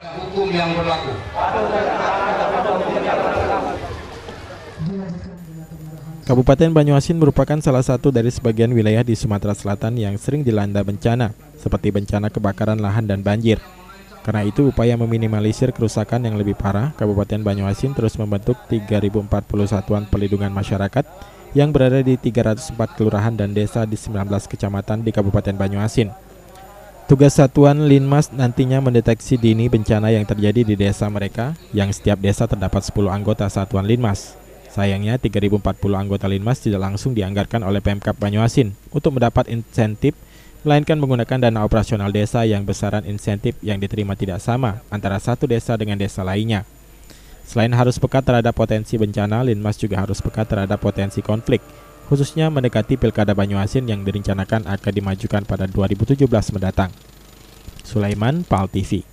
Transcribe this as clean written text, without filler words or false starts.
Hukum yang berlaku. Kabupaten Banyuasin merupakan salah satu dari sebagian wilayah di Sumatera Selatan yang sering dilanda bencana, seperti bencana kebakaran lahan dan banjir. Karena itu, upaya meminimalisir kerusakan yang lebih parah, Kabupaten Banyuasin terus membentuk 3.040 satuan perlindungan masyarakat yang berada di 304 kelurahan dan desa di 19 kecamatan di Kabupaten Banyuasin. Tugas Satuan Linmas nantinya mendeteksi dini bencana yang terjadi di desa mereka, yang setiap desa terdapat 10 anggota Satuan Linmas. Sayangnya 3.040 anggota Linmas tidak langsung dianggarkan oleh Pemkab Banyuasin untuk mendapat insentif, melainkan menggunakan dana operasional desa yang besaran insentif yang diterima tidak sama antara satu desa dengan desa lainnya. Selain harus peka terhadap potensi bencana, Linmas juga harus peka terhadap potensi konflik, khususnya mendekati Pilkada Banyuasin yang direncanakan akan dimajukan pada 2017 mendatang. Sulaiman, PAL TV.